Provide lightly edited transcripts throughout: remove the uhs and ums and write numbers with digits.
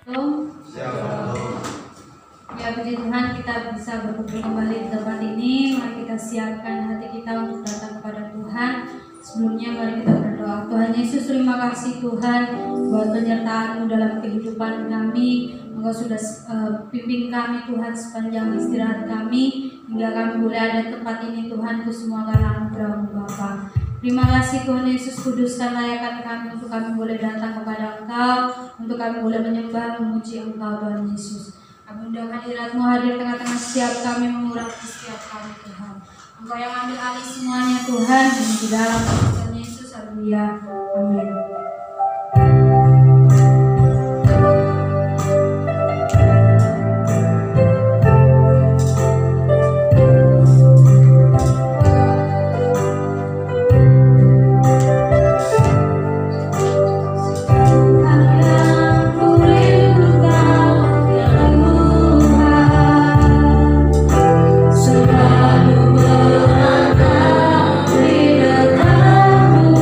Shalom. Ya puji Tuhan kita bisa berkumpul kembali di tempat ini. Mari kita siapkan hati kita untuk datang kepada Tuhan. Sebelumnya mari kita berdoa. Tuhan Yesus, terima kasih Tuhan buat penyertaan-Mu dalam kehidupan kami. Engkau sudah pimpin kami Tuhan sepanjang istirahat kami hingga kami boleh ada di tempat ini Tuhan, itu semua karena anugerah-Mu Bapa. Terima kasih Tuhan Yesus, kuduskan layakan kami untuk kami boleh datang kepada Engkau, untuk kami boleh menyembah memuji Engkau Tuhan Yesus. Kami undang hadirat-Mu hadir tengah-tengah setiap kami, mengurapi setiap kami Tuhan. Engkau yang ambil alih semuanya Tuhan, dan di dalam Tuhan Yesus, haleluya, amin. Selalu berada di dekatmu.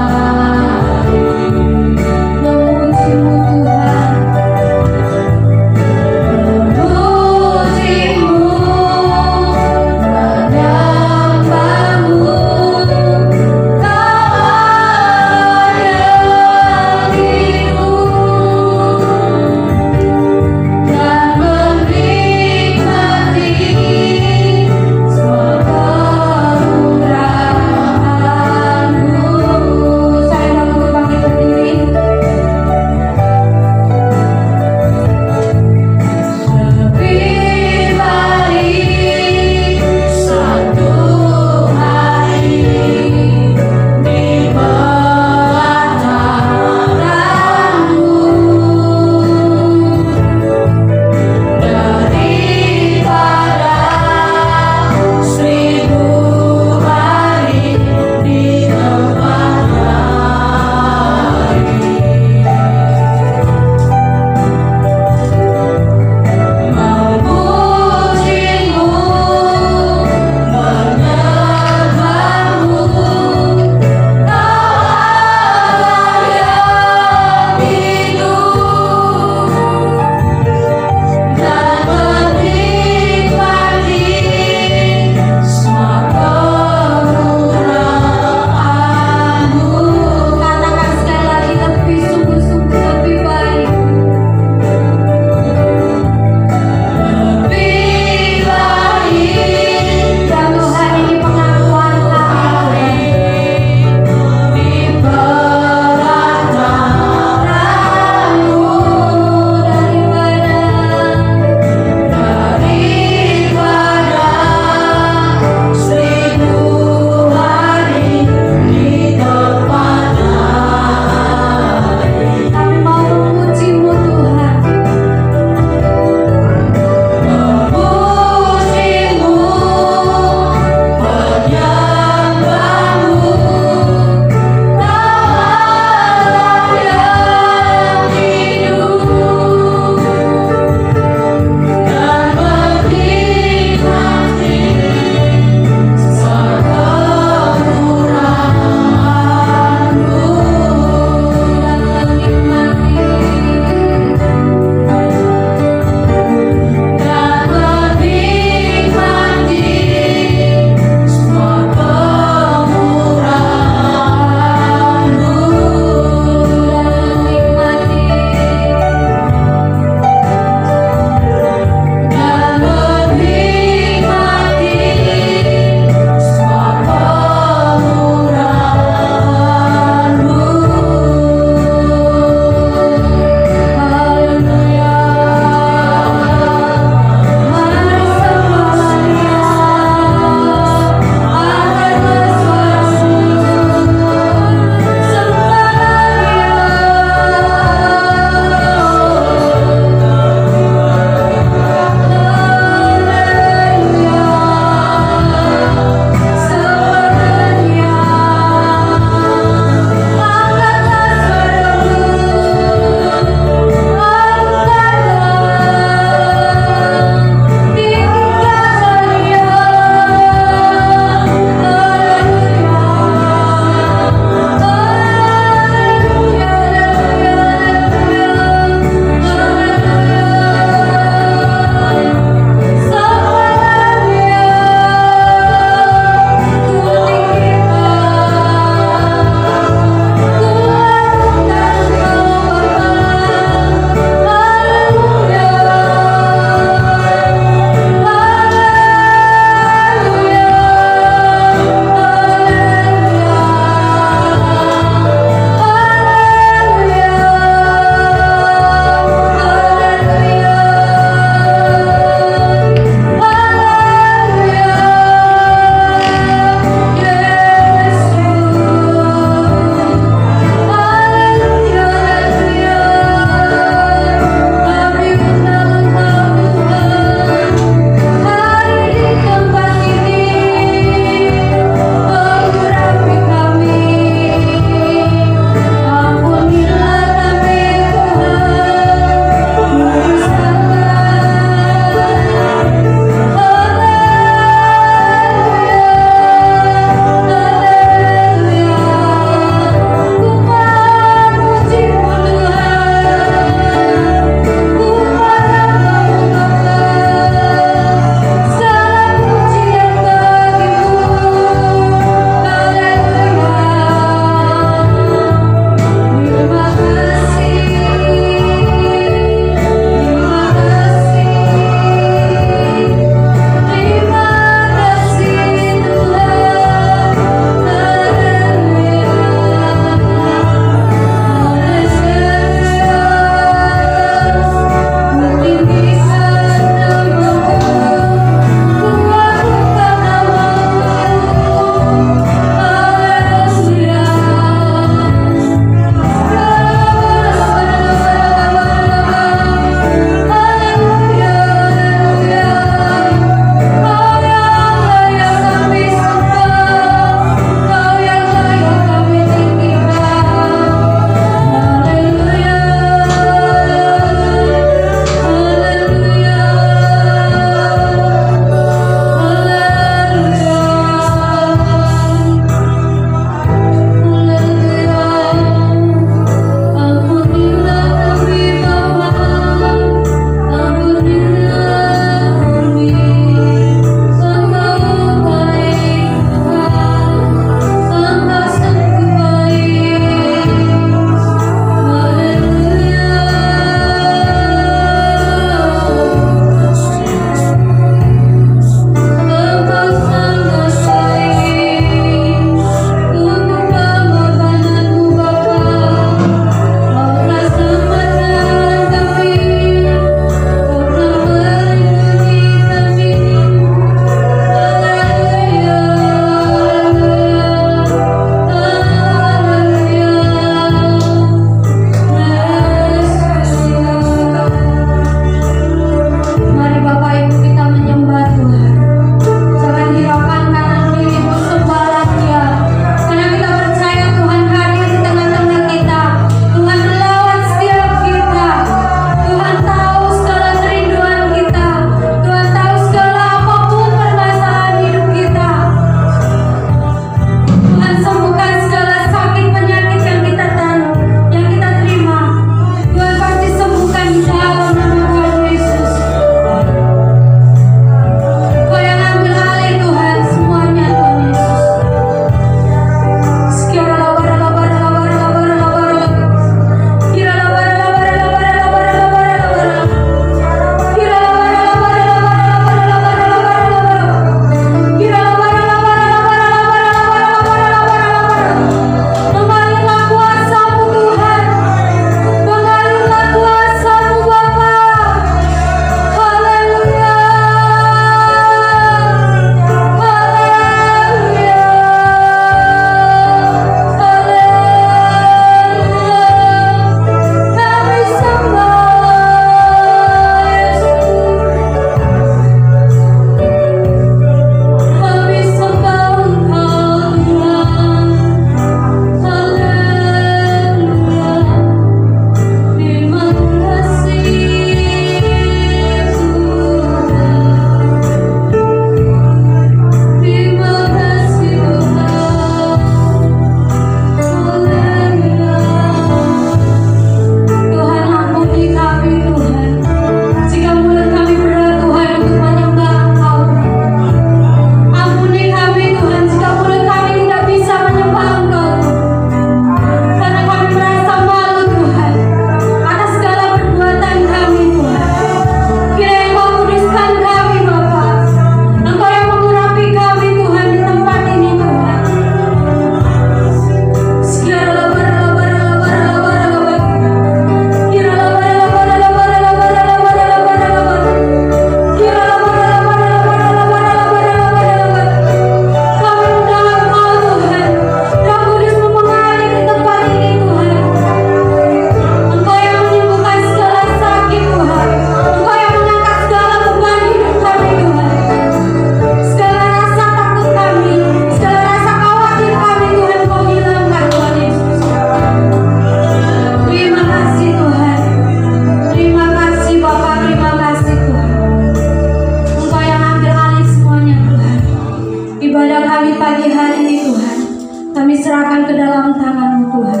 serahkan ke dalam tangan-Mu Tuhan.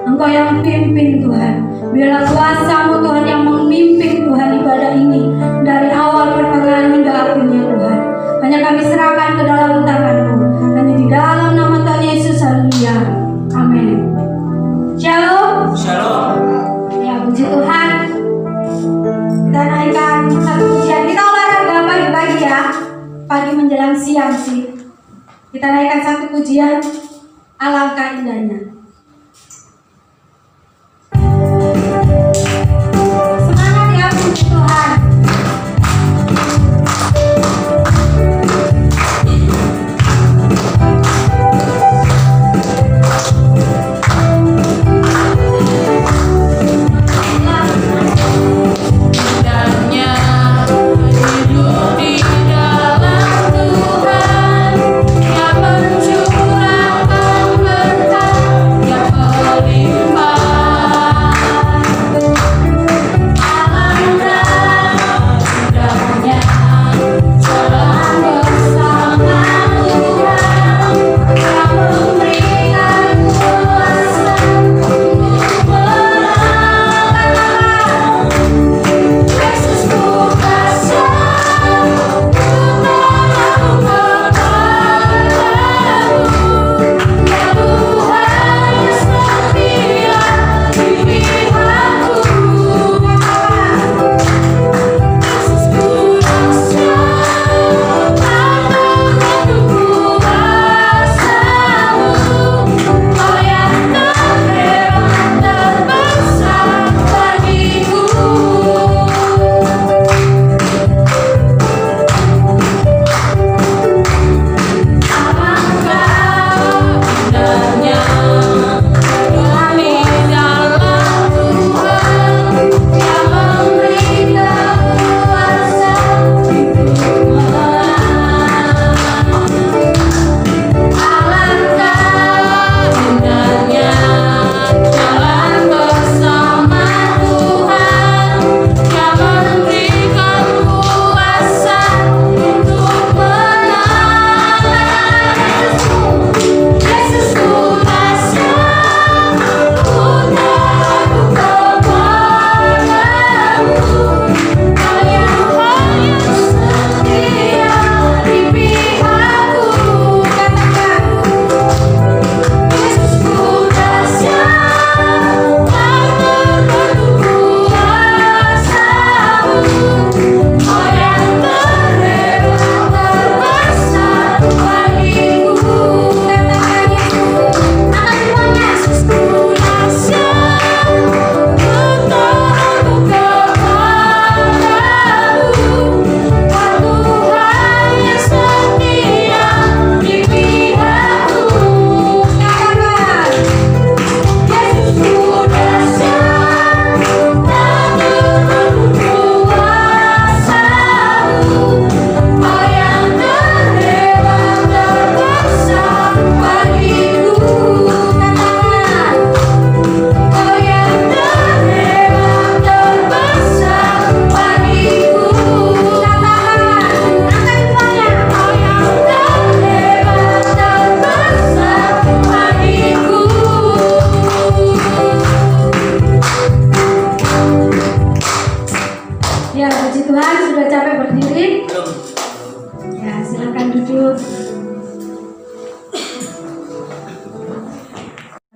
Engkau yang pimpin Tuhan. Biarlah kuasa-Mu Tuhan yang memimpin Tuhan ibadah ini dari awal pertengahan hingga akhirnya Tuhan. Hanya kami serahkan ke dalam tangan-Mu. Hanya di dalam nama Tuhan Yesus, haleluya. Amin. Shalom. Shalom. Ya, puji Tuhan. Kita naikkan satu pujian. Kita olahraga pagi-pagi ya. Pagi menjelang siang sih. Kita naikkan satu pujian. Alangkah indahnya. Semangat ya, puji Tuhan.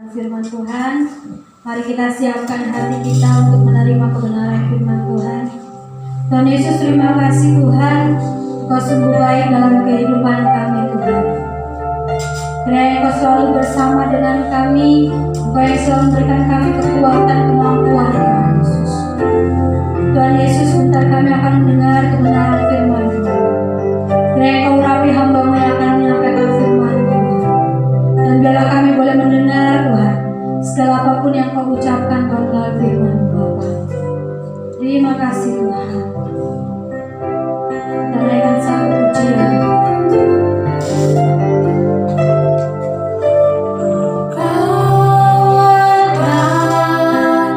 Firman Tuhan, mari kita siapkan hati kita untuk menerima kebenaran firman Tuhan. Tuhan Yesus, terima kasih Tuhan, Engkau sungguh baik dalam kehidupan kami Tuhan. Kiranya Engkau selalu bersama dengan kami, Engkau yang selalu memberikan kami kekuatan, kemampuan Tuhan Yesus. Tuhan Yesus, sebentar kami akan mendengar kebenaran firman Tuhan. Kiranya Engkau urapi hamba-Mu yang akan menyampaikan firman Tuhan. Dan biarlah kami boleh mendengar Tuhan segala apapun yang Kau ucapkan Tuhan dalam firman Bapa. Terima kasih Tuhan. Dan naikkan satu pujian. Kau adalah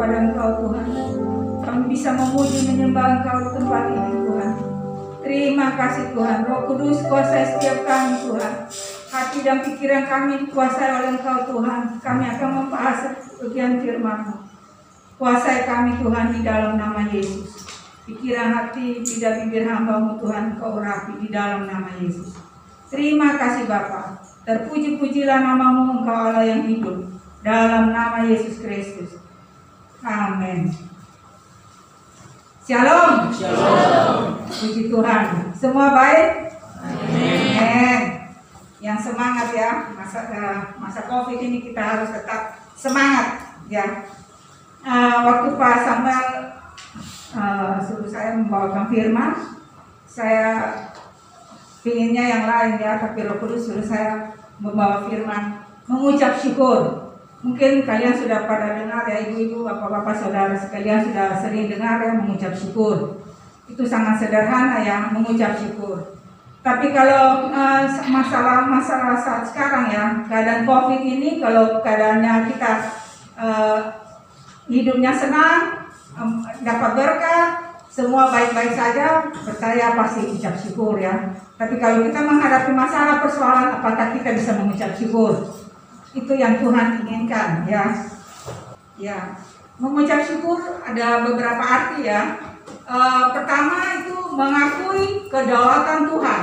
kepada Engkau Tuhan. Kami bisa memuji menyembah Engkau di tempat ini Tuhan. Terima kasih Tuhan. Roh Kudus kuasai setiap kami Tuhan. Hati dan pikiran kami dikuasai oleh Engkau Tuhan. Kami akan membahas bagian firman-Mu. Kuasai kami Tuhan di dalam nama Yesus. Pikiran hati, lidah bibir hamba-Mu Tuhan Kau urapi di dalam nama Yesus. Terima kasih Bapa. Terpuji-pujilah nama-Mu Engkau Allah yang hidup. Dalam nama Yesus Kristus. Amin. Shalom. Shalom. Puji Tuhan. Semua baik? Amin. Yang semangat ya. Masa COVID ini kita harus tetap semangat ya. Waktu Pak Samuel suruh saya membawakan firman, saya pinginnya yang lain ya, tapi Roh Kudus suruh saya membawa firman mengucap syukur. Mungkin kalian sudah pada dengar ya, ibu-ibu, bapak-bapak, saudara sekalian sudah sering dengar ya mengucap syukur. Itu sangat sederhana ya, mengucap syukur. Tapi kalau masalah saat sekarang ya, keadaan COVID ini, kalau keadaannya kita hidupnya senang, dapat berkah, semua baik-baik saja, percaya pasti ucap syukur ya. Tapi kalau kita menghadapi masalah persoalan, apakah kita bisa mengucap syukur? Itu yang Tuhan inginkan ya. Ya, mengucap syukur ada beberapa arti ya. Pertama itu mengakui kedaulatan Tuhan.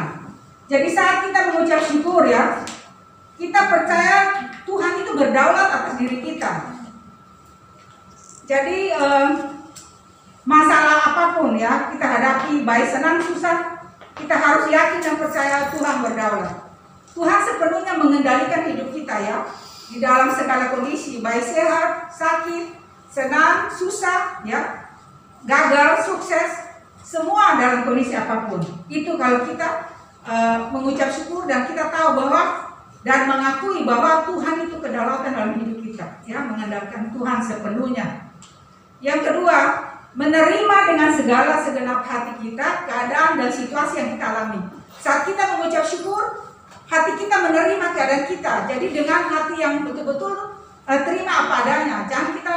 Jadi saat kita mengucap syukur ya, kita percaya Tuhan itu berdaulat atas diri kita. Jadi masalah apapun ya kita hadapi, baik senang susah, kita harus yakin dan percaya Tuhan berdaulat. Tuhan sepenuhnya mengendalikan hidup kita ya. Di dalam segala kondisi, baik sehat, sakit, senang, susah, ya, gagal, sukses, semua dalam kondisi apapun. Itu kalau kita mengucap syukur dan kita tahu bahwa dan mengakui bahwa Tuhan itu kedaulatan dalam hidup kita, ya, mengandalkan Tuhan sepenuhnya. Yang kedua, menerima dengan segala segenap hati kita keadaan dan situasi yang kita alami. Saat kita mengucap syukur, hati kita menerima keadaan kita. Jadi dengan hati yang betul-betul terima apa adanya. Jangan kita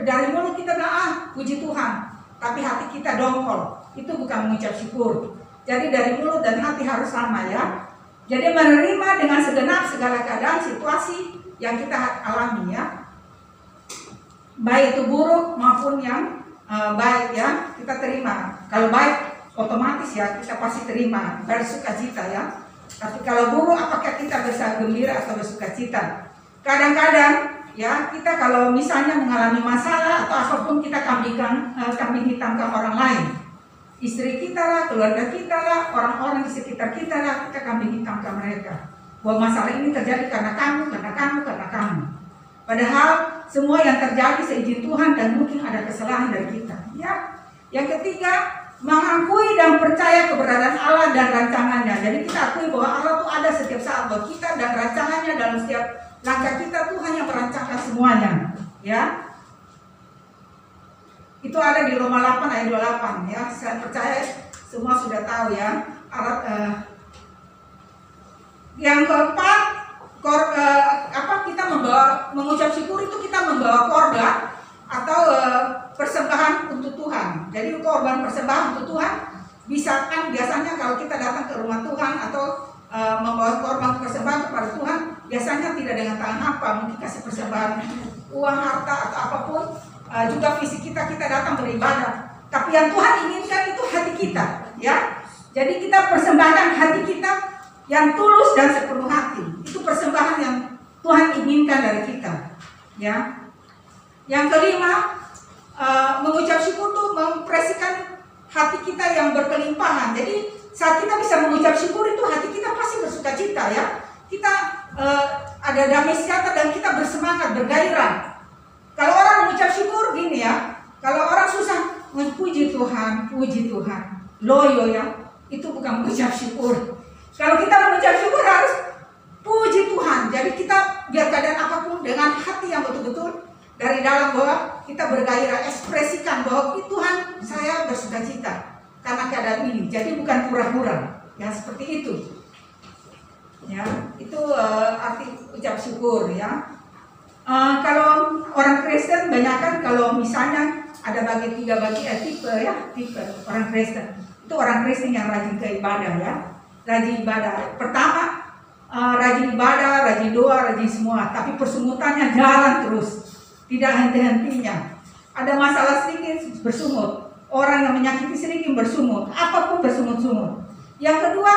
dari mulut kita bilang puji Tuhan, tapi hati kita dongkol. Itu bukan mengucap syukur. Jadi dari mulut dan hati harus sama ya. Jadi menerima dengan segenap segala keadaan situasi yang kita alami ya. Baik itu buruk maupun yang baik ya, kita terima. Kalau baik otomatis ya kita pasti terima, bersukacita ya. Tapi kalau buruk, apakah kita bisa gembira atau bersukacita? Kadang-kadang ya kita kalau misalnya mengalami masalah atau apapun kita kambing hitamkan orang lain, istri kita lah, keluarga kita lah, orang-orang di sekitar kita lah, kita kambing hitamkan mereka. Bahwa masalah ini terjadi karena kamu, karena kamu, karena kamu. Padahal semua yang terjadi seizin Tuhan dan mungkin ada kesalahan dari kita. Ya. Yang ketiga, mengakui dan percaya keberadaan Allah dan rancangannya. Jadi kita akui bahwa Allah itu ada setiap saat buat kita dan rancangannya dalam setiap langkah kita. Tuhan yang merancangkan semuanya. Ya, itu ada di Roma 8 ayat 28 ya. Saya percaya semua sudah tahu ya. Yang keempat, kita mengucap syukur itu kita membawa korban atau persembahan untuk Tuhan. Jadi korban persembahan untuk Tuhan bisa kan biasanya kalau kita datang ke rumah Tuhan atau membawa korban persembahan kepada Tuhan, biasanya tidak dengan tangan hampa, mungkin kasih persembahan uang, harta atau apapun, juga fisik kita datang beribadah. Tapi yang Tuhan inginkan itu hati kita, ya. Jadi kita persembahkan hati kita yang tulus dan sepenuh hati. Itu persembahan yang Tuhan inginkan dari kita, ya. Yang kelima, mengucap syukur itu mempreskan hati kita yang berkelimpahan. Jadi saat kita bisa mengucap syukur itu hati kita pasti bersukacita ya. Kita ada damai sejahtera dan kita bersemangat, bergairah. Kalau orang mengucap syukur gini ya, kalau orang susah puji Tuhan, loyo ya, itu bukan mengucap syukur. Kalau kita mengucap syukur harus puji Tuhan. Jadi kita biar keadaan apapun dengan hati yang betul-betul dari dalam bahwa kita bergairah, ekspresikan bahwa Tuhan saya bersukacita karena keadaan ini. Jadi bukan pura-pura, ya seperti itu. Ya, itu arti ucap syukur ya. Kalau orang Kristen banyak kan, kalau misalnya ada tipe orang Kristen. Itu orang Kristen yang rajin ke ibadah ya. Rajin ibadah. Pertama, rajin ibadah, rajin doa, rajin semua. Tapi persungutannya jalan terus. Tidak henti-hentinya. Ada masalah sedikit bersungut. Orang yang menyakiti sedikit bersungut. Apapun bersungut-sungut. Yang kedua,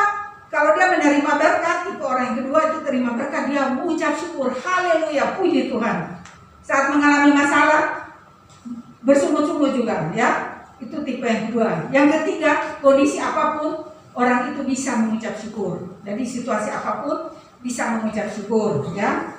kalau dia menerima berkat, itu orang yang kedua itu terima berkat, dia mengucap syukur, haleluya, puji Tuhan. Saat mengalami masalah, bersungut-sungut juga, ya. Itu tipe yang kedua. Yang ketiga, kondisi apapun, orang itu bisa mengucap syukur. Jadi situasi apapun bisa mengucap syukur, ya.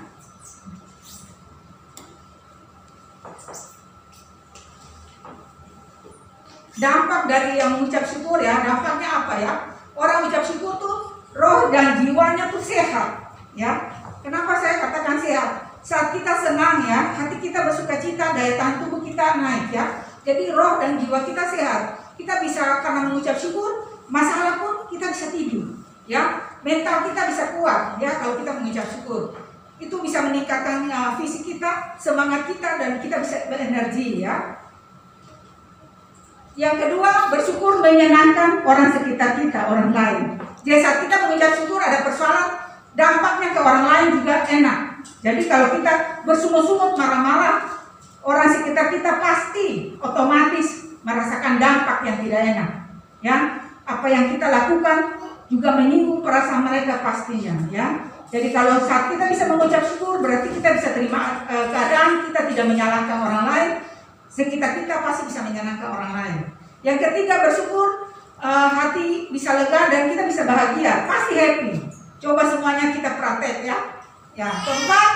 Dampak dari yang mengucap syukur ya, dampaknya apa ya? Orang ucap syukur tuh roh dan jiwanya tuh sehat, ya. Kenapa saya katakan sehat? Saat kita senang ya, hati kita bersuka cita, daya tahan tubuh kita naik ya. Jadi roh dan jiwa kita sehat. Kita bisa karena mengucap syukur, masalah pun kita bisa tidur, ya. Mental kita bisa kuat, ya kalau kita mengucap syukur. Itu bisa meningkatkan fisik kita, semangat kita, dan kita bisa berenergi ya. Yang kedua, bersyukur menyenangkan orang sekitar kita, orang lain. Jadi saat kita mengucap syukur ada persoalan, dampaknya ke orang lain juga enak. Jadi kalau kita bersungut-sungut, marah-marah, orang sekitar kita pasti otomatis merasakan dampak yang tidak enak. Ya, apa yang kita lakukan juga menyinggung perasaan mereka pastinya. Ya, jadi kalau saat kita bisa mengucap syukur, berarti kita bisa terima keadaan, kita tidak menyalahkan orang lain. Sekitar kita pasti bisa menyenangkan orang lain. Yang ketiga, bersyukur, hati bisa lega dan kita bisa bahagia, pasti happy. Coba semuanya kita praktek ya. Ya, keempat,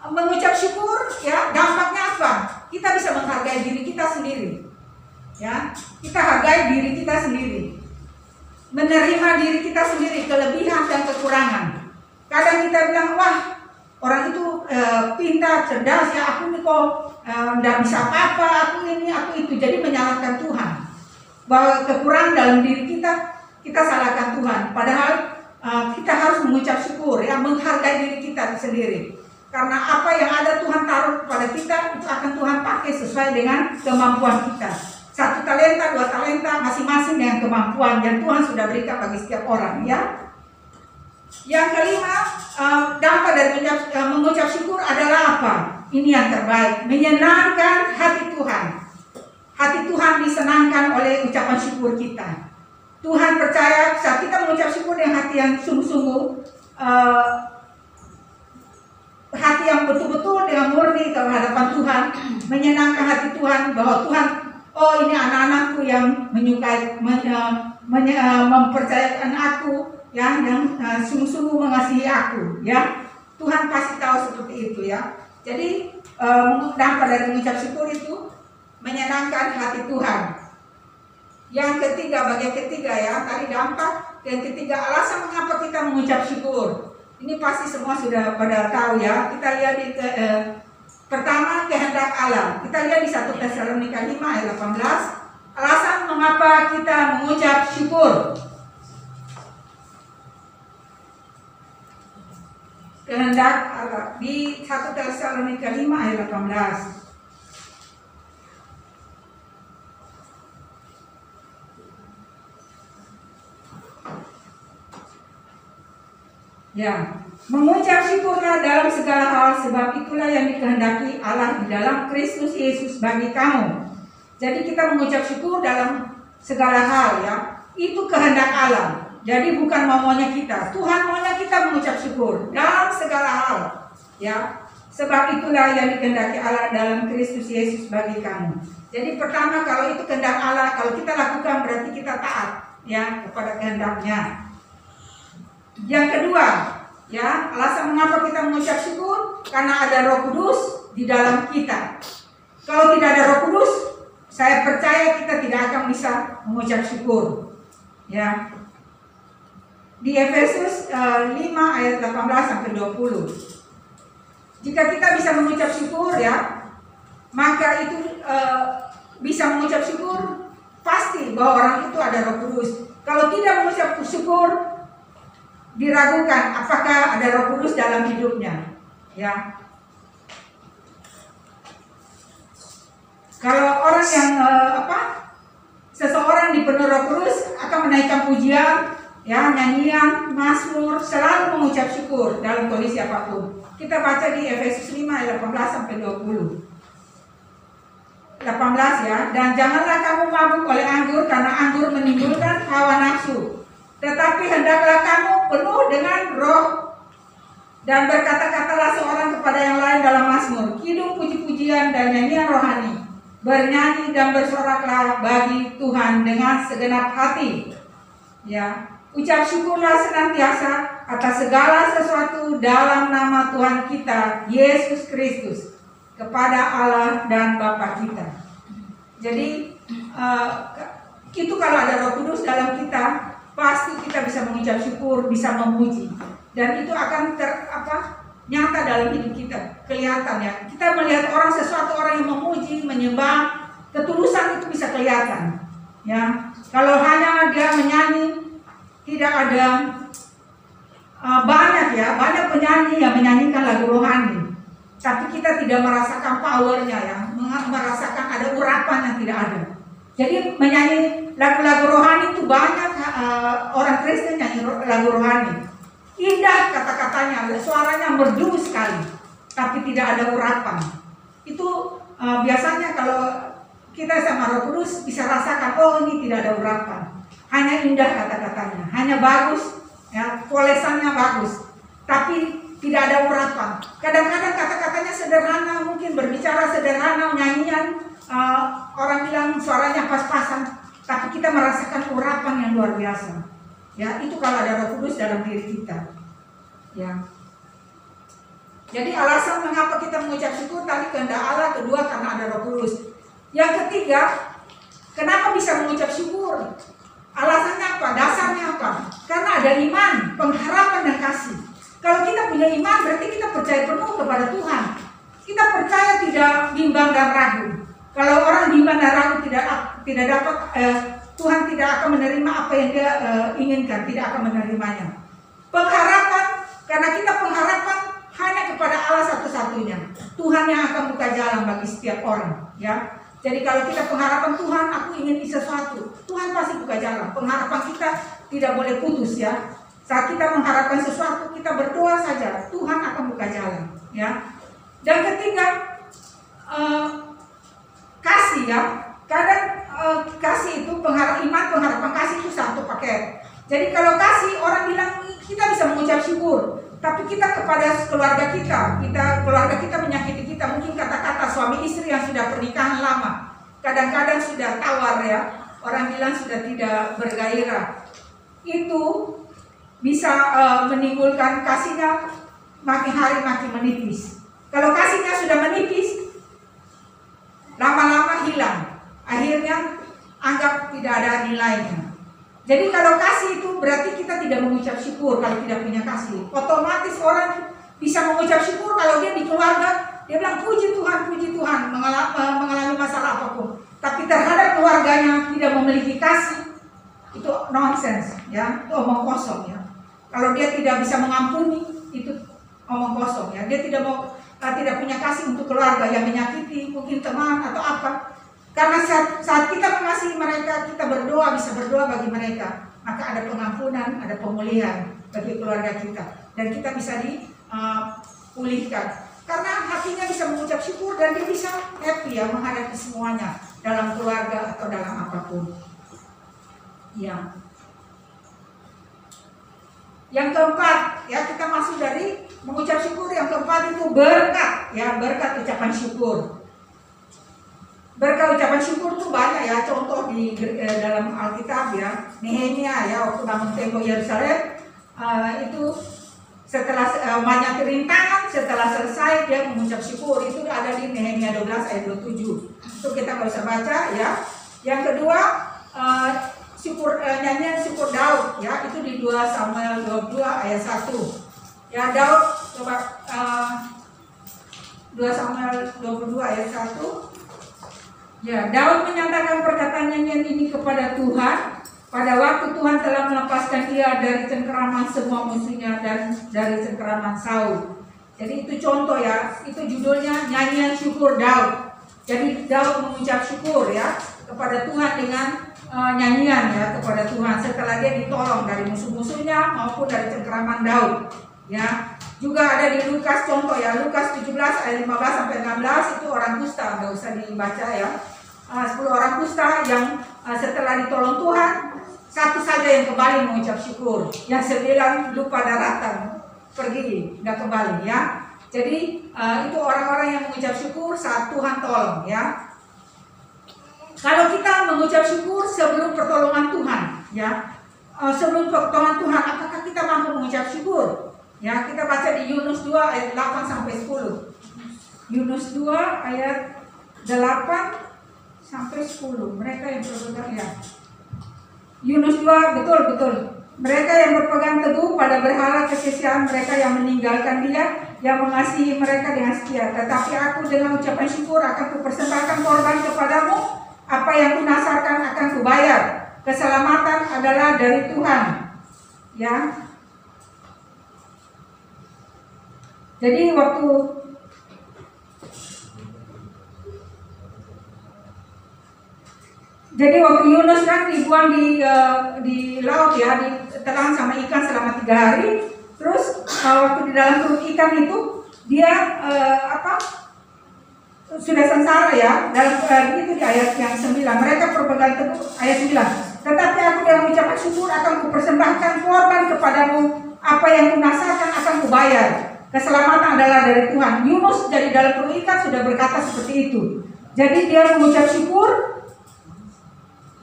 mengucap syukur ya, dampaknya apa? Kita bisa menghargai diri kita sendiri. Ya, kita hargai diri kita sendiri. Menerima diri kita sendiri, kelebihan dan kekurangan. Kadang kita bilang, wah, orang itu pintar, cerdas ya, aku nih kok nggak bisa apa-apa, aku ini, aku itu. Jadi menyalahkan Tuhan. Bahwa kekurangan dalam diri kita salahkan Tuhan. Padahal kita harus mengucap syukur, ya, menghargai diri kita sendiri. Karena apa yang ada Tuhan taruh kepada kita, itu akan Tuhan pakai sesuai dengan kemampuan kita. 1 talenta, 2 talenta, masing-masing dengan kemampuan yang Tuhan sudah berikan bagi setiap orang, ya. Yang kelima, dampak dari mengucap syukur adalah apa? Ini yang terbaik, menyenangkan hati Tuhan. Hati Tuhan disenangkan oleh ucapan syukur kita. Tuhan percaya saat kita mengucap syukur dengan hati yang sungguh-sungguh, hati yang betul-betul dengan murni ke hadapan Tuhan, menyenangkan hati Tuhan bahwa Tuhan, oh ini anak-anakku yang menyukai, mempercayakan aku, ya, yang sungguh-sungguh mengasihi aku, ya. Tuhan pasti tahu seperti itu, ya. Jadi dampak dari mengucap syukur itu menyenangkan hati Tuhan. Yang ketiga, bagian ketiga ya, tadi dampak. Yang ketiga, alasan mengapa kita mengucap syukur. Ini pasti semua sudah pada tahu ya. Kita lihat di pertama, kehendak Allah. Kita lihat di 1 Tesalonika 5 ayat 18. Alasan mengapa kita mengucap syukur. Kehendak Allah di 1 Tesalonika 5 ayat 18. Ya, mengucap syukurlah dalam segala hal, sebab itulah yang dikehendaki Allah di dalam Kristus Yesus bagi kamu. Jadi kita mengucap syukur dalam segala hal ya. Itu kehendak Allah. Jadi bukan maunya kita. Tuhan maunya kita mengucap syukur dalam segala hal. Ya. Sebab itulah yang dikehendaki Allah dalam Kristus Yesus bagi kamu. Jadi pertama, kalau itu kehendak Allah, kalau kita lakukan berarti kita taat ya kepada kehendaknya. Yang kedua, ya, alasan mengapa kita mengucap syukur karena ada Roh Kudus di dalam kita. Kalau tidak ada Roh Kudus, saya percaya kita tidak akan bisa mengucap syukur. Ya. Di Efesus 5 ayat 18 sampai 20. Jika kita bisa mengucap syukur ya, maka itu bisa mengucap syukur pasti bahwa orang itu ada Roh Kudus. Kalau tidak mengucap syukur, diragukan apakah ada Roh Kudus dalam hidupnya, ya. Kalau orang yang seseorang dipenuhi Roh Kudus akan menaikkan pujian, ya, nyanyian, mazmur, selalu mengucap syukur dalam kondisi apapun. Kita baca di Efesus 5 ayat 18 sampai 20. 18 ya, dan janganlah kamu mabuk oleh anggur karena anggur menimbulkan hawa nafsu. Tetapi hendaklah kamu penuh dengan Roh dan berkata-katalah seorang kepada yang lain dalam mazmur, kidung, puji-pujian dan nyanyian rohani. Bernyanyi dan bersoraklah bagi Tuhan dengan segenap hati. Ya, ucap syukurlah senantiasa atas segala sesuatu dalam nama Tuhan kita Yesus Kristus kepada Allah dan Bapa kita. Jadi itu kalau ada Roh Kudus dalam kita, pasti kita bisa mengucap syukur, bisa memuji, dan itu akan nyata dalam hidup kita, kelihatan ya. Kita melihat sesuatu orang yang memuji, menyembah, ketulusan itu bisa kelihatan. Ya, kalau hanya dia menyanyi, tidak ada banyak penyanyi yang menyanyikan lagu rohani, tapi kita tidak merasakan powernya, ya, merasakan ada urapan yang tidak ada. Jadi menyanyi lagu-lagu rohani itu banyak orang Kristen nyanyi lagu rohani. Indah kata-katanya, suaranya merdu sekali, tapi tidak ada urapan. Itu biasanya kalau kita sama Roh Kudus bisa rasakan, oh ini tidak ada urapan. Hanya indah kata-katanya, hanya bagus, ya, polesannya bagus, tapi tidak ada urapan. Kadang-kadang kata-katanya sederhana, mungkin berbicara sederhana, nyanyian, orang bilang suaranya pas-pasan, tapi kita merasakan urapan yang luar biasa. Ya, itu kalau ada Roh Kudus dalam diri kita. Ya. Jadi alasan mengapa kita mengucap syukur tadi kehendak Allah, kedua karena ada Roh Kudus. Yang ketiga, kenapa bisa mengucap syukur? Alasannya apa? Dasarnya apa? Karena ada iman, pengharapan dan kasih. Kalau kita punya iman, berarti kita percaya penuh kepada Tuhan. Kita percaya tidak bimbang dan ragu. Kalau orang bimbang dan ragu tidak dapat, Tuhan tidak akan menerima apa yang dia inginkan, tidak akan menerimanya. Pengharapan, karena kita pengharapan hanya kepada Allah satu-satunya. Tuhan yang akan buka jalan bagi setiap orang, ya. Jadi kalau kita pengharapan Tuhan, aku ingin sesuatu, Tuhan pasti buka jalan. Pengharapan kita tidak boleh putus, ya. Saat kita mengharapkan sesuatu, kita berdoa saja, Tuhan akan buka jalan, ya. Dan ketiga, kasih, ya. Kadang kasih itu pengharapan kasih itu satu paket. Jadi kalau kasih, orang bilang kita bisa mengucap syukur, tapi kita kepada keluarga kita menyakiti kita, mungkin kata-kata suami istri yang sudah pernikahan lama, kadang-kadang sudah tawar, ya, orang bilang sudah tidak bergairah, itu bisa menimbulkan kasihnya makin hari makin menipis. Kalau kasihnya sudah menipis, lama-lama hilang, akhirnya anggap tidak ada nilainya. Jadi kalau kasih itu berarti kita tidak mengucap syukur kalau tidak punya kasih. Otomatis orang bisa mengucap syukur kalau dia di keluarga, dia bilang puji Tuhan, mengalami masalah apapun. Tapi terhadap keluarganya tidak memiliki kasih, itu nonsense, ya, itu omong kosong, ya. Kalau dia tidak bisa mengampuni, itu omong kosong, ya. Dia tidak punya kasih untuk keluarga yang menyakiti, mungkin teman atau apa. Karena saat kita mengasihi mereka, kita bisa berdoa bagi mereka, maka ada pengampunan, ada pemulihan bagi keluarga kita, dan kita bisa dipulihkan. Karena hatinya bisa mengucap syukur dan dia bisa happy, ya, menghadapi semuanya dalam keluarga atau dalam apapun. Ya. Yang keempat, ya, kita masuk dari mengucap syukur. Yang keempat itu berkat, ya, berkat ucapan syukur. Berkat ucapan syukur itu banyak, ya, contoh di dalam Alkitab, ya. Nehemia, ya, waktu bangun tembok Yerusalem, itu setelah banyak rintangan, setelah selesai dia mengucap syukur. Itu ada di Nehemia 12 ayat 27. Itu kita nggak usah baca, ya. Yang kedua, nyanyian syukur Daud, ya, itu di 2 Samuel 22 ayat 1. Ya, Daud, coba 2 Samuel 22 ayat 1. Ya, Daud menyatakan perkataan nyanyian ini kepada Tuhan pada waktu Tuhan telah melepaskan dia dari cengkeraman semua musuhnya dan dari cengkeraman Saul. Jadi itu contoh, ya, itu judulnya nyanyian syukur Daud. Jadi Daud mengucap syukur ya kepada Tuhan dengan nyanyian ya kepada Tuhan setelah dia ditolong dari musuh-musuhnya maupun dari cengkeraman Daud ya. Juga ada di Lukas contoh ya, Lukas 17 ayat 15 sampai 16 itu orang kusta, nggak usah dibaca ya. 10 orang kusta yang setelah ditolong Tuhan, satu saja yang kembali mengucap syukur, yang 9 lupa daratan pergi nggak kembali ya. Jadi itu orang-orang yang mengucap syukur saat Tuhan tolong ya. Kalau kita mengucap syukur sebelum pertolongan Tuhan ya, sebelum pertolongan Tuhan, apakah kita mampu mengucap syukur? Ya, kita baca di Yunus 2 ayat 8 sampai 10. Yunus 2 ayat 8 sampai 10. Mereka yang berpegang ya. Yunus 2 betul. Mereka yang berpegang teguh pada berhala kesia-siaan, mereka yang meninggalkan Dia, yang mengasihi mereka dengan setia. Tetapi aku dengan ucapan syukur akan kupersembahkan korban kepadamu, apa yang kunasarkan akan kubayar. Keselamatan adalah dari Tuhan. Ya. Jadi waktu Yunus kan dibuang di laut ya, ditelan sama ikan selama 3 hari. Terus waktu di dalam perut ikan itu dia sudah sengsara ya. Dalam itu di ayat yang 9 mereka berpegang teguh ayat 9. Tetapi aku dengan ucapan syukur akan kupersembahkan korban kepadamu, apa yang kunasarkan akan kubayar. Keselamatan adalah dari Tuhan. Yunus dari dalam perut ikan sudah berkata seperti itu. Jadi dia mengucap syukur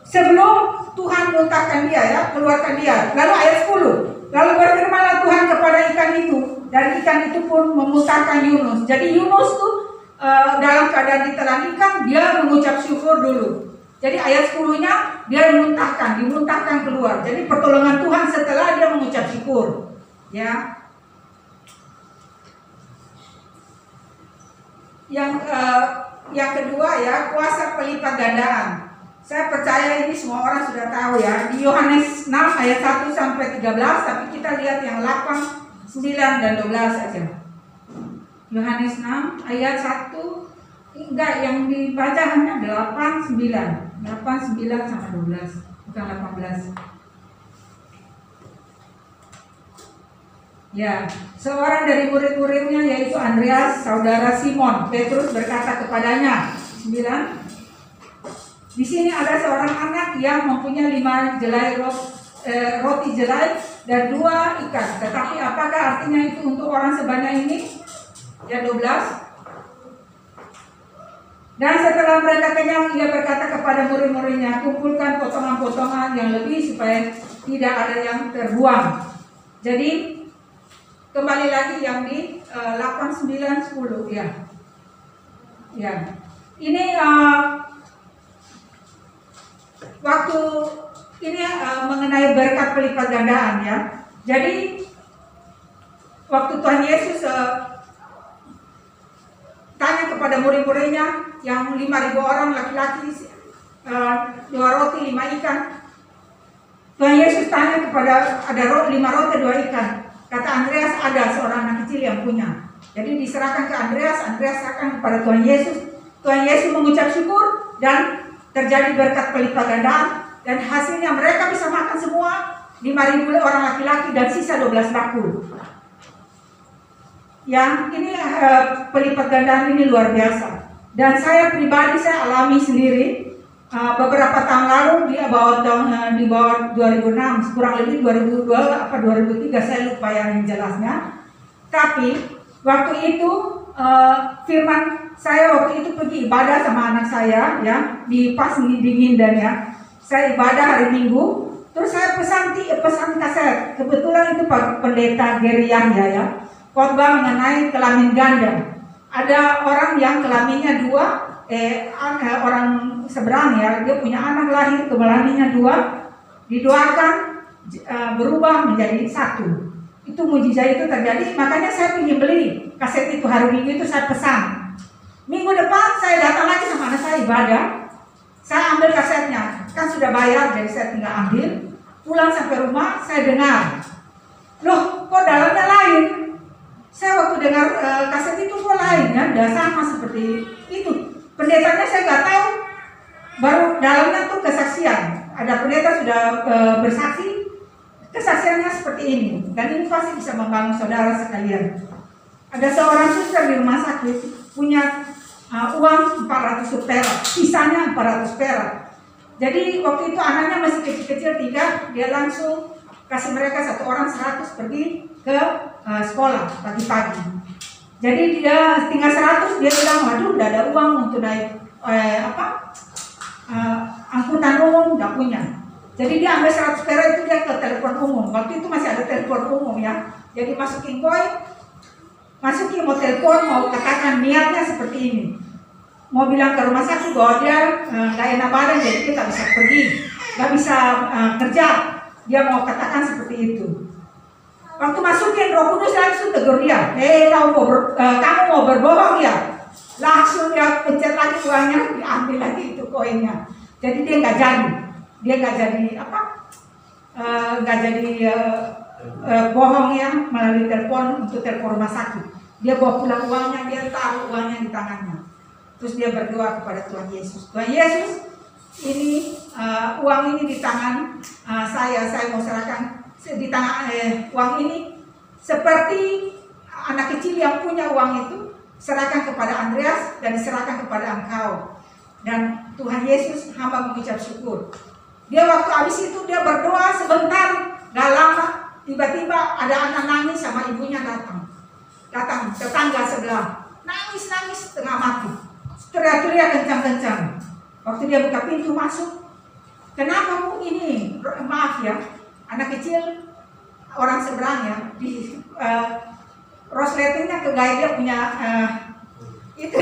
sebelum Tuhan muntahkan dia ya, keluarkan dia. Lalu ayat 10. Lalu berfirmanlah Tuhan kepada ikan itu, dan ikan itu pun memuntahkan Yunus. Jadi Yunus tuh dalam keadaan ditelan ikan, dia mengucap syukur dulu. Jadi ayat 10-nya dia dimuntahkan keluar. Jadi pertolongan Tuhan setelah dia mengucap syukur. Ya. Yang kedua ya, kuasa pelipat gandaan. Saya percaya ini semua orang sudah tahu ya. Di Yohanes 6 ayat 1 sampai 13, tapi kita lihat yang 8, 9 dan 12 saja. Yohanes 6 ayat 1, enggak, yang dibaca hanya 8, 9 sampai 12, bukan 18. Ya, seorang dari murid-muridnya yaitu Andreas, saudara Simon Petrus berkata kepadanya, 9. Di sini ada seorang anak yang mempunyai 5 jelai roti jelai dan 2 ikan. Tetapi apakah artinya itu untuk orang sebanyak ini? Ya 12. Dan setelah mereka kenyang, ia berkata kepada murid-muridnya, kumpulkan potongan-potongan yang lebih supaya tidak ada yang terbuang. Jadi kembali lagi yang di 8, 9, 10 ya. Ya. Ini waktu ini mengenai berkat pelipat gandaan ya. Jadi waktu Tuhan Yesus tanya kepada murid-muridnya yang 5.000 orang laki-laki, 2 roti 5 ikan. Tuhan Yesus tanya kepada ada 5 roti 2 ikan. Kata Andreas, ada seorang anak kecil yang punya. Jadi diserahkan ke Andreas serahkan kepada Tuhan Yesus. Tuhan Yesus mengucap syukur dan terjadi berkat pelipat gandaan, dan hasilnya mereka bisa makan semua 5.000 orang laki-laki dan sisa 12 bakul. Yang ini pelipat gandaan ini luar biasa. Dan saya pribadi saya alami sendiri beberapa tahun lalu di bawah 2006, kurang lebih 2002 apa 2003, saya lupa yang jelasnya. Tapi waktu itu firman saya waktu itu pergi ibadah sama anak saya ya, di pas dingin dan ya. Saya ibadah hari Minggu, terus saya pesan kaset. Kebetulan itu Pak Pendeta Geri Yahya ya, khotbah mengenai kelamin ganda. Ada orang yang kelaminnya 2, orang seberang ya, dia punya anak lahir kelaminnya 2, didoakan berubah menjadi 1. Itu mujizat itu terjadi, makanya saya ingin beli kaset itu hari Minggu itu saya pesan. Minggu depan saya datang lagi sama anak saya ibadah, saya ambil kasetnya, kan sudah bayar jadi saya tinggal ambil, pulang sampai rumah saya dengar, loh kok dalamnya lain? Saya waktu dengar kaset itu kok lain ya, udah sama seperti itu. Pendetanya saya nggak tahu, baru dalamnya tuh kesaksian. Ada pendeta sudah bersaksi, kesaksiannya seperti ini. Dan ini pasti bisa membangun saudara sekalian. Ada seorang suster di rumah sakit punya uang 400 perak, sisanya 400 perak. Jadi waktu itu anaknya masih kecil-kecil 3, dia langsung kasih mereka satu orang 100 pergi ke sekolah pagi-pagi. Jadi dia tinggal 100, dia bilang, waduh udah ada uang untuk naik angkutan umum, nggak punya. Jadi dia ambil 100 perak itu dia ke telepon umum. Waktu itu masih ada telepon umum ya. Jadi masukin koin, mau telepon, mau katakan niatnya seperti ini. Mau bilang ke rumah sakit bahwa dia nggak enak badan, jadi dia nggak bisa pergi, nggak bisa kerja. Dia mau katakan seperti itu. Waktu masukin, Roh Kudus langsung tegur dia, kamu mau berbohong ya? Langsung dia pencet lagi uangnya, diambil lagi itu koinnya. Jadi dia nggak jadi bohong ya melalui telepon untuk telepon rumah sakit. Dia bawa pulang uangnya, dia taruh uangnya di tangannya. Terus dia berdoa kepada Tuhan Yesus. Tuhan Yesus, ini uang ini di tangan saya mau serahkan di tangan uang ini seperti anak kecil yang punya uang itu, serahkan kepada Andreas dan diserahkan kepada engkau. Dan Tuhan Yesus, hamba mengucap syukur. Dia waktu habis itu dia berdoa sebentar, gak lama, tiba-tiba ada anak nangis sama ibunya datang tetangga sebelah, nangis setengah mati, teriak-teriak kencang-kencang. Waktu dia buka pintu masuk, kenapa bu ini? Maaf ya, anak kecil orang seberangnya di rosletingnya kegaya, dia punya itu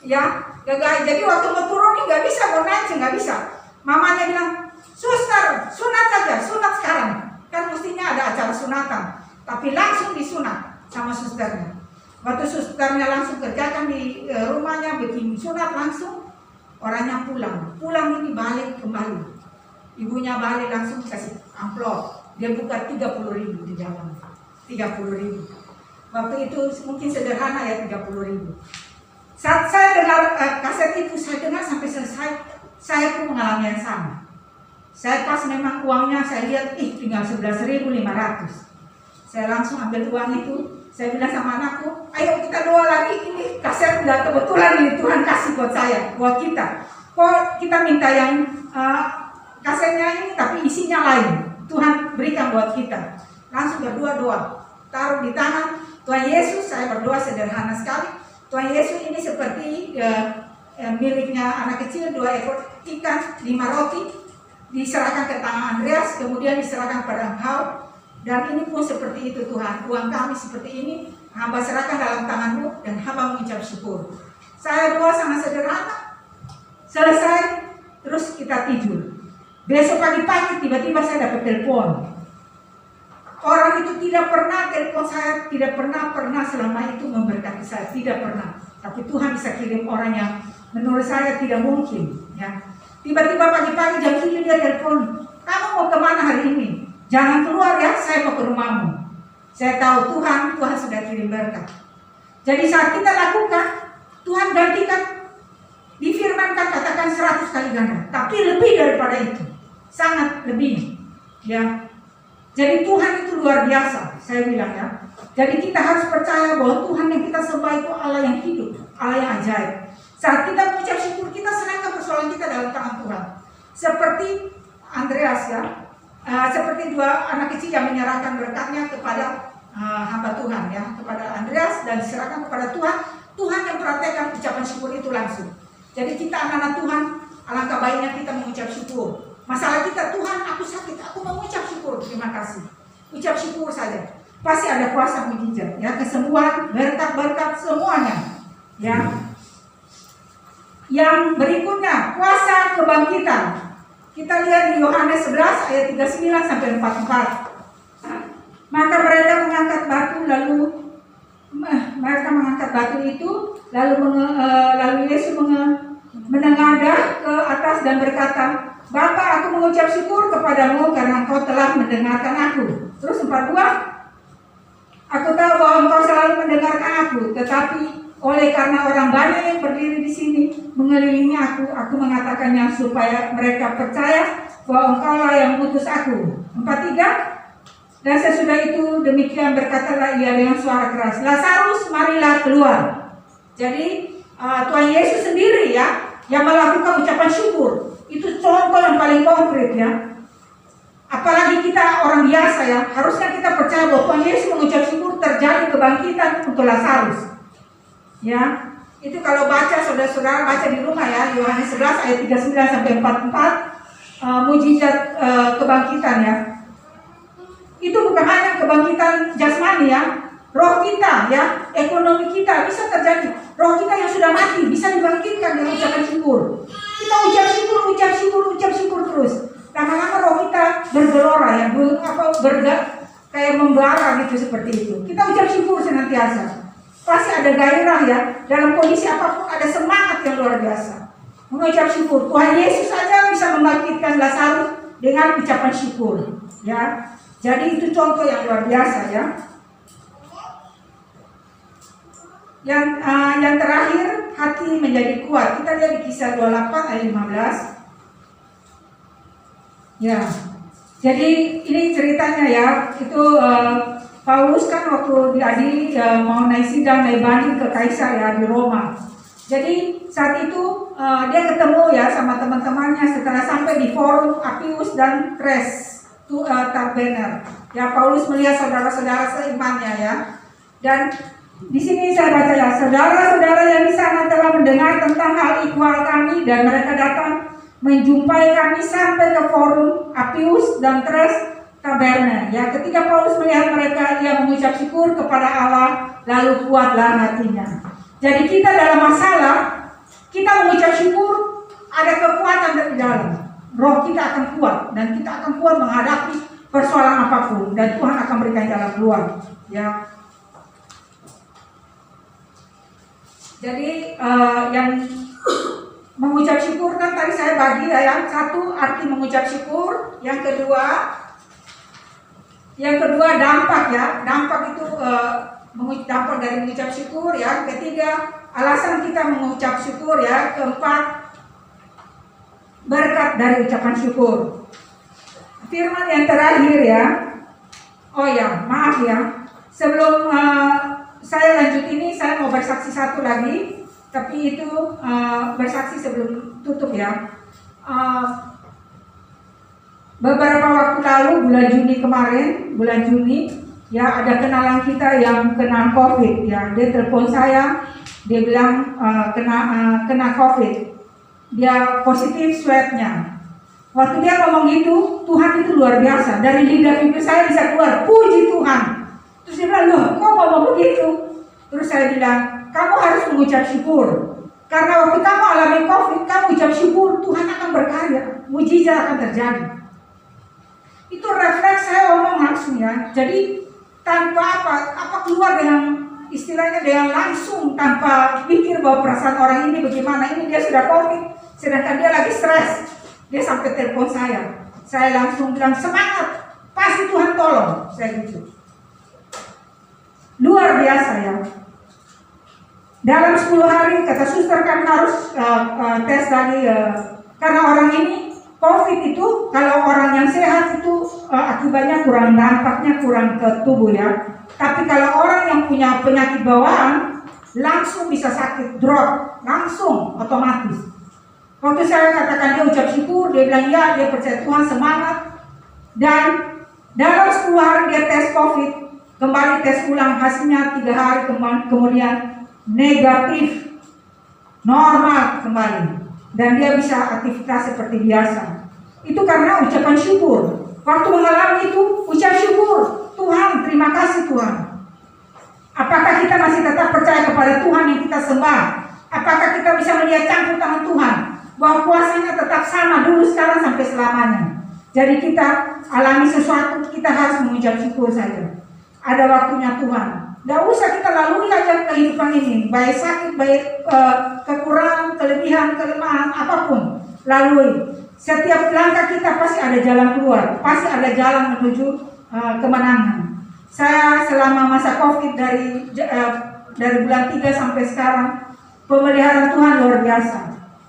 ya kegaya. Jadi waktu mau turun nggak bisa, mau naik nggak bisa. Mamanya bilang, suster, sunat saja, sunat sekarang. Kan mestinya ada acara sunatan, tapi langsung disunat sama susternya. Waktu susternya langsung kerjakan di rumahnya, bikin sunat langsung, orangnya pulang ini balik kembali. Ibunya balik langsung kasih amplop, dia buka 30.000 di dalam, 30.000. Waktu itu mungkin sederhana ya, 30.000. Saat saya dengar kaset itu, saya dengar sampai selesai, saya pun mengalami yang sama. Saya pas memang uangnya saya lihat, tinggal 11.500. Saya langsung ambil uang itu, saya bilang sama anakku, ayo kita doa lagi, ini kaset udah kebetulan ini Tuhan kasih buat saya, buat kita. Kok kita minta yang kasetnya ini tapi isinya lain, Tuhan berikan buat kita. Langsung berdoa, taruh di tangan Tuhan Yesus. Saya berdoa sederhana sekali, Tuhan Yesus ini seperti miliknya anak kecil, 2 ekor ikan, 5 roti, diserahkan ke tangan Andreas, kemudian diserahkan pada engkau. Dan ini pun seperti itu Tuhan, uang kami seperti ini, hamba serahkan dalam tangan-Mu dan hamba mengucap syukur. Saya doa sangat sederhana, selesai, terus kita tidur. Besok pagi-pagi tiba-tiba saya dapat telepon. Orang itu tidak pernah telepon saya, tidak pernah selama itu memberkati saya, tidak pernah. Tapi Tuhan bisa kirim orang yang menurut saya tidak mungkin. Ya. Tiba-tiba pagi-pagi jam 7 dia telepon, kamu mau kemana hari ini? Jangan keluar ya, saya mau ke rumahmu. Saya tahu Tuhan sudah kirim berkat. Jadi saat kita lakukan, Tuhan gantikan, difirmankan katakan 100 kali ganda, tapi lebih daripada itu, sangat lebih. Ya, jadi Tuhan itu luar biasa, saya bilang ya. Jadi kita harus percaya bahwa Tuhan yang kita sembah itu Allah yang hidup, Allah yang ajaib. Saat kita mengucap syukur, kita serahkan persoalan kita dalam tangan Tuhan. Seperti Andreas ya. Seperti 2 anak kecil yang menyerahkan berkatnya kepada hamba Tuhan ya, kepada Andreas, dan diserahkan kepada Tuhan. Tuhan yang praktekkan ucapan syukur itu langsung. Jadi kita anak-anak Tuhan, alangkah baiknya kita mengucap syukur. Masalah kita, Tuhan aku sakit, aku mengucap syukur, terima kasih. Ucap syukur saja, pasti ada kuasa mujizat ya, kesembuhan, berkat-berkat semuanya ya. Yang berikutnya, kuasa kebangkitan. Kita lihat di Yohanes 11 ayat 39 sampai 44. Maka mereka mengangkat batu itu, lalu Yesus menengadah ke atas dan berkata, Bapa, aku mengucap syukur kepadamu karena engkau telah mendengarkan aku. Terus 42, aku tahu bahwa engkau selalu mendengarkan aku, tetapi Oleh karena orang banyak yang berdiri di sini mengelilingi aku mengatakannya supaya mereka percaya bahwa Engkaulah yang mengutus aku. 43. Dan sesudah itu demikian berkatalah ia dengan suara keras, Lazarus, marilah keluar. Jadi Tuhan Yesus sendiri ya yang melakukan ucapan syukur. Itu contoh yang paling konkret ya. Apalagi kita orang biasa ya, harusnya kita percaya bahwa Tuhan Yesus mengucap syukur terjadi kebangkitan untuk Lazarus. Ya, itu kalau baca saudara-saudara baca di rumah ya, Yohanes 11 ayat 39 sampai 44, mujizat kebangkitan ya. Itu bukan hanya kebangkitan jasmani ya, roh kita ya, ekonomi kita bisa terjadi. Roh kita yang sudah mati bisa dibangkitkan dengan ucapan syukur. Kita ucap syukur terus. Lama-lama roh kita bergelora ya, kayak membara gitu seperti itu. Kita ucap syukur senantiasa. Pasti ada gairah ya, dalam kondisi apapun ada semangat yang luar biasa. Mengucap syukur. Tuhan Yesus saja bisa membangkitkan Lazarus dengan ucapan syukur. Ya, jadi itu contoh yang luar biasa ya. Yang terakhir, hati menjadi kuat. Kita lihat di Kisah 28 ayat 15. Ya, jadi ini ceritanya ya, itu Paulus kan waktu diadili mau naik sidang, naik banding ke Kaisar ya di Roma. Jadi saat itu dia ketemu ya sama teman-temannya setelah sampai di forum Appius dan Tres Taberner. Ya, Paulus melihat saudara-saudara seimannya ya. Dan di sini saya baca ya, saudara-saudara yang di sana telah mendengar tentang hal ikhwal kami dan mereka datang menjumpai kami sampai ke forum Appius dan Tres Taberner. Ya, ketika Paulus melihat mereka, dia mengucap syukur kepada Allah, lalu kuatlah hatinya. Jadi kita dalam masalah, kita mengucap syukur, ada kekuatan dari dalam. Roh kita akan kuat dan kita akan kuat menghadapi persoalan apapun dan Tuhan akan berikan jalan keluar. Ya. Jadi yang mengucap syukur kan tadi saya bagi ya, yang satu arti mengucap syukur, yang kedua dampak ya, dampak itu dampak dari mengucap syukur ya, ketiga alasan kita mengucap syukur ya, keempat berkat dari ucapan syukur. Firman yang terakhir ya, oh ya maaf ya, sebelum saya lanjut ini saya mau bersaksi satu lagi. Tapi itu bersaksi sebelum tutup ya. Beberapa waktu lalu bulan Juni ya, ada kenalan kita yang kena COVID ya. Dia telepon saya, dia bilang kena COVID. Dia positif swabnya. Waktu dia ngomong itu, Tuhan itu luar biasa. Dari lidah bibir saya bisa keluar, puji Tuhan. Terus dia bilang, loh kok ngomong begitu? Terus saya bilang, kamu harus mengucap syukur. Karena waktu kamu alami COVID, kamu ucap syukur, Tuhan akan berkarya, mujizat akan terjadi. Itu refleks saya ngomong langsung ya. Jadi tanpa apa keluar dengan istilahnya dengan langsung, tanpa pikir bahwa perasaan orang ini bagaimana. Ini dia sudah COVID, sedangkan dia lagi stres. Dia sampai telepon saya. Saya langsung bilang semangat, pasti Tuhan tolong. Saya gitu. Luar biasa ya. Dalam 10 hari kata suster kan harus tes lagi karena orang ini COVID itu kalau orang yang sehat itu akibatnya kurang, dampaknya kurang ke tubuh ya. Tapi kalau orang yang punya penyakit bawaan langsung bisa sakit, drop langsung otomatis. Waktu saya katakan dia ucap syukur, dia bilang ya, dia percaya Tuhan, semangat. Dan dalam 10 hari dia tes COVID, kembali tes ulang, hasilnya 3 hari kemudian negatif, normal kembali, dan dia bisa aktivitas seperti biasa. Itu karena ucapan syukur. Waktu mengalami itu ucap syukur, Tuhan terima kasih Tuhan. Apakah kita masih tetap percaya kepada Tuhan yang kita sembah? Apakah kita bisa melihat campur tangan Tuhan bahwa kuasanya tetap sama dulu, sekarang, sampai selamanya? Jadi kita alami sesuatu, kita harus mengucap syukur saja. Ada waktunya Tuhan. Tidak usah kita lalui aja kehidupan ini, baik sakit, baik kekurangan, kelebihan, kelemahan, apapun, lalui. Setiap langkah kita pasti ada jalan keluar, pasti ada jalan menuju kemenangan. Saya selama masa COVID dari dari bulan 3 sampai sekarang, pemeliharaan Tuhan luar biasa.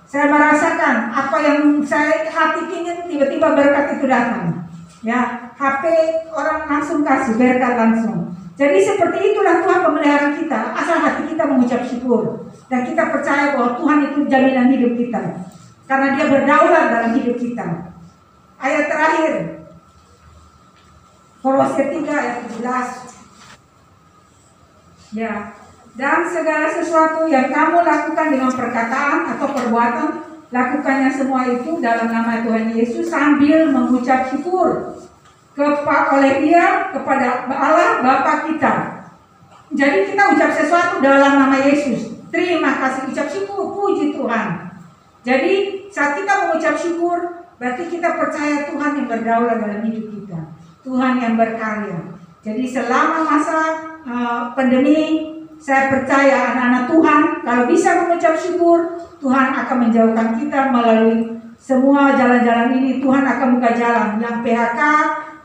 Saya merasakan apa yang saya hati ingin, tiba-tiba berkat itu datang. Ya, HP orang langsung kasih berkat langsung. Jadi seperti itulah Tuhan pemelihara kita, asal hati kita mengucap syukur dan kita percaya bahwa Tuhan itu jaminan hidup kita, karena Dia berdaulat dalam hidup kita. Ayat terakhir, Kolose 3 ayat 17. Ya, dan segala sesuatu yang kamu lakukan dengan perkataan atau perbuatan, lakukannya semua itu dalam nama Tuhan Yesus sambil mengucap syukur oleh Dia kepada Allah Bapa kita. Jadi kita ucap sesuatu dalam nama Yesus. Terima kasih, ucap syukur, puji Tuhan. Jadi saat kita mengucap syukur, berarti kita percaya Tuhan yang berdaulat dalam hidup kita, Tuhan yang berkarya. Jadi selama masa pandemi, saya percaya anak-anak Tuhan kalau bisa mengucap syukur, Tuhan akan menjauhkan kita melalui semua jalan-jalan ini. Tuhan akan buka jalan. Yang PHK,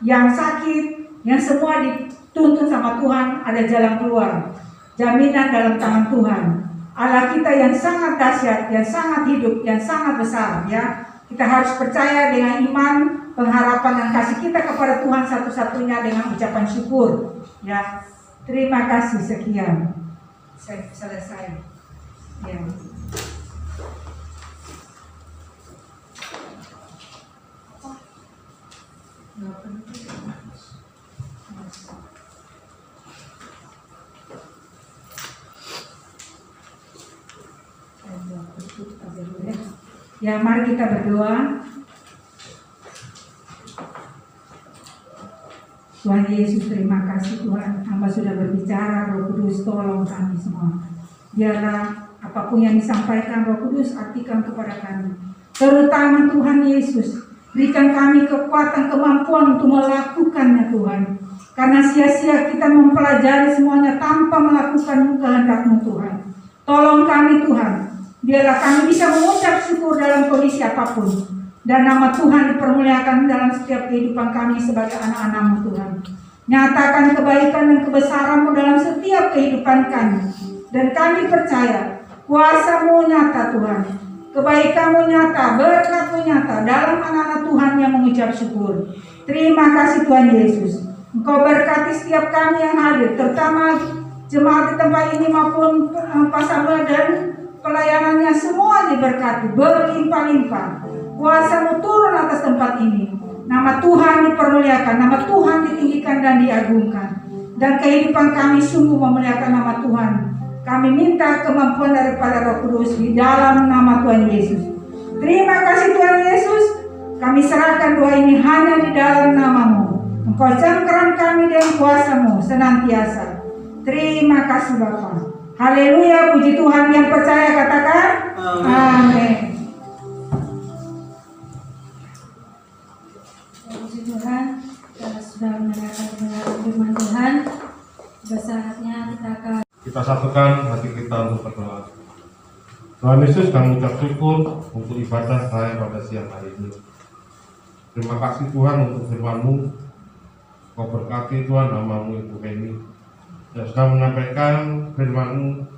yang sakit, yang semua dituntun sama Tuhan, ada jalan keluar. Jaminan dalam tangan Tuhan. Allah kita yang sangat dahsyat, yang sangat hidup, yang sangat besar. Ya, kita harus percaya dengan iman, pengharapan dan kasih kita kepada Tuhan satu-satunya dengan ucapan syukur. Ya, terima kasih, sekian. Saya selesai. Ya. Ya, mari kita berdoa. Tuhan Yesus, terima kasih Tuhan, hamba sudah berbicara, Roh Kudus tolong kami semua. Biarlah apapun yang disampaikan Roh Kudus artikan kepada kami. Terutama Tuhan Yesus, berikan kami kekuatan, kemampuan untuk melakukannya Tuhan. Karena sia-sia kita mempelajari semuanya tanpa melakukan kehendak-Mu Tuhan. Tolong kami Tuhan, biarlah kami bisa mengucap syukur dalam kondisi apapun. Dan nama Tuhan dipermuliakan dalam setiap kehidupan kami sebagai anak-anak-Mu Tuhan. Nyatakan kebaikan dan kebesaran-Mu dalam setiap kehidupan kami. Dan kami percaya kuasa-Mu nyata Tuhan. Kebaikan-Mu nyata, berkat-Mu nyata dalam anak-anak Tuhan yang mengucap syukur. Terima kasih Tuhan Yesus. Engkau berkati setiap kami yang hadir, terutama jemaat di tempat ini maupun Pak Samuel dan pelayanannya, semua diberkati berlimpah-limpah. Kuasa-Mu turun atas tempat ini. Nama Tuhan dipermuliakan, nama Tuhan ditinggikan dan diagungkan. Dan kehidupan kami sungguh memuliakan nama Tuhan. Kami minta kemampuan daripada Roh Kudus di dalam nama Tuhan Yesus. Terima kasih Tuhan Yesus. Kami serahkan doa ini hanya di dalam nama-Mu. Engkau cengkeram kami dengan kuasa-Mu senantiasa. Terima kasih Bapa. Haleluya, puji Tuhan. Yang percaya katakan amin. Puji Tuhan, kita sudah mendengarkan firman Tuhan. Saatnya kita satukan hati kita untuk berdoa. Tuhan Yesus, kami ucap syukur untuk ibadah saya pada siang hari ini. Terima kasih Tuhan untuk firman-Mu. Kau berkati Tuhan nama-Mu Ibu Heni yang sudah menyampaikan firman-Mu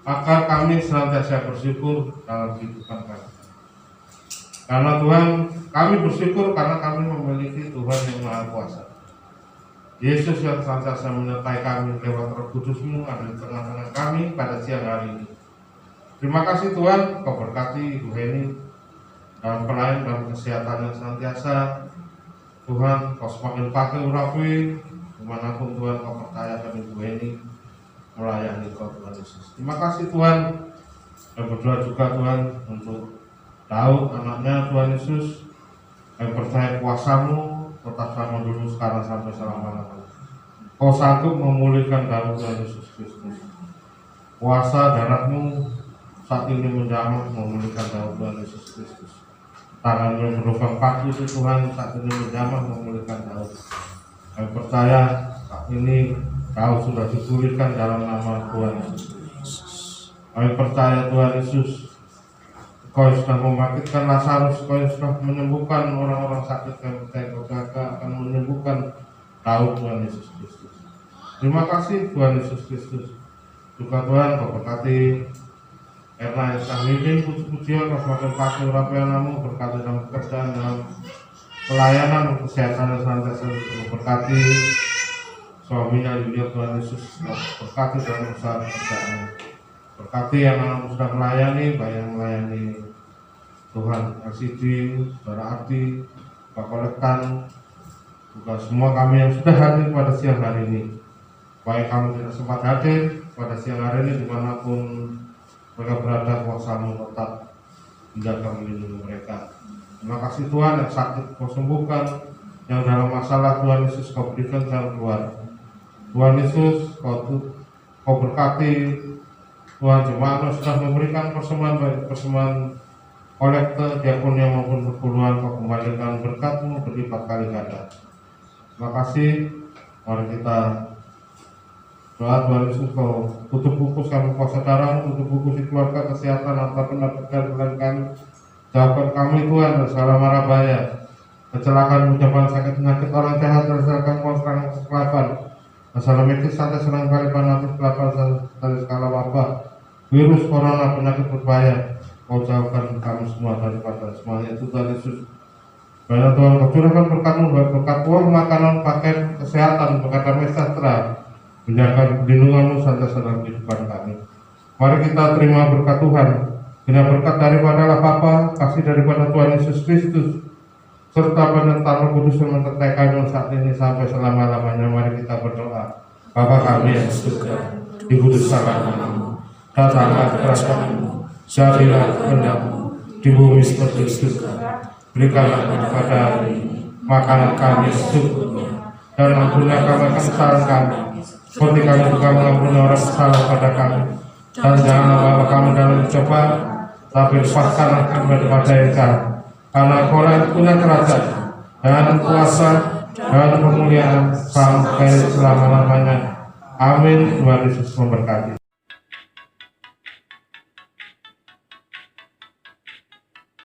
agar kami senantiasa bersyukur dalam kehidupan kami. Karena Tuhan, kami bersyukur karena kami memiliki Tuhan yang Maha Kuasa. Yesus yang senantiasa menyertai kami lewat Roh Kudus-Mu ada di tengah-tengah kami pada siang hari ini. Terima kasih Tuhan, Kau berkati Ibu Heni dalam pelayanan dalam kesehatan yang senantiasa. Tuhan, Kau semakin pakai urapi dimanapun Tuhan Kau percayakan Ibu Heni melayani Kau Tuhan Yesus. Terima kasih Tuhan. Dan berdoa juga Tuhan untuk Daud anaknya Tuhan Yesus yang percaya kuasa-Mu tetap sama dulu sekarang sampai selama-lamanya. Kau sanggup memulihkan Daud Tuhan Yesus Kristus. Kuasa darah-Mu saat ini menjamah memulihkan Daud Tuhan Yesus Kristus. Tangan-Mu yang berlubang kaki itu Tuhan saat ini menjamah memulihkan Daud. Yang percaya saat ini Daud sudah dipulihkan dalam nama Tuhan Yesus. Kami percaya Tuhan Yesus, Kau sudah membangkitkan Lazarus, Kau sudah menyembuhkan orang-orang sakit, yang percaya Kau akan menyembuhkan Daud Tuhan Yesus Kristus. Terima kasih Tuhan Yesus Kristus. Juga Tuhan kau berkati Erna yang sang ini puji-pujian kau semakin pasti urapianamu, berkati dalam pekerjaan, dalam pelayanan, kesehatan dan senantiasa berkati suaminya Yulia. Tuhan Yesus berkati dalam usaha pekerjaan, berkati yang sudah melayani, baik yang melayani Tuhan LCD, Saudara Arti, Pak Kolekan, juga semua kami yang sudah hadir pada siang hari ini. Baik kami tidak sempat hadir pada siang hari ini dimanapun mereka berada, kuasa-Mu tetap menjaga melindungi mereka. Terima kasih Tuhan, yang sakit kau sembuhkan, yang dalam masalah Tuhan Yesus kau berikan jalan keluar. Tuhan Yesus kau berkati Tuhan jemaat yang sudah memberikan persembahan, baik persembahan kolektor, diakonia maupun perpuluhan, kau kembalikan berkat-Mu berlipat kali ganda. Terima kasih. Mari kita doa. Tuhan Yesus kau tutup buku kami kuasa darah, tutup buku si keluarga, kesehatan, antar pekerjaan kami, jawabkan kami Tuhan dan segala mara bahaya, kecelakaan, ucapan sakit, penyakit, orang jahat, terserahkan kuasa serangan kekelapan, masalah medis, santai serang kali panatis, kelapan, dari skala wabah, virus, corona, penyakit berbahaya, kau jauhkan kami semua daripada semuanya itu Tuhan Yesus. Banyak Tuhan kau curahkan berkat-Mu, berkat uang, makanan, pakaian, kesehatan, berkat damai sejahtera, menjaga perlindungan-Mu senantiasa dalam kehidupan kami. Mari kita terima berkat Tuhan, bila berkat daripada Allah Bapa, kasih daripada Tuhan Yesus Kristus, serta penyertaan Roh Kudus yang menyertai kami saat ini sampai selama-lamanya. Mari kita berdoa. Bapa kami yang di surga, dikuduskanlah nama-Mu, datanglah kerajaan-Mu, jadilah kehendak-Mu di bumi seperti di surga. Berikanlah kepada hari ini makanan kami secukupnya, dan ampunilah kami kesalahan kami, seperti kami juga mengampuni orang bersalah pada kami, dan janganlah bawa kami dalam cobaan, tapi lepaskanlah kami daripada yang jahat. Karena Engkau punya kerajaan dan kuasa dan kemuliaan sampai selama-lamanya. Amin. Tuhan Yesus memberkati.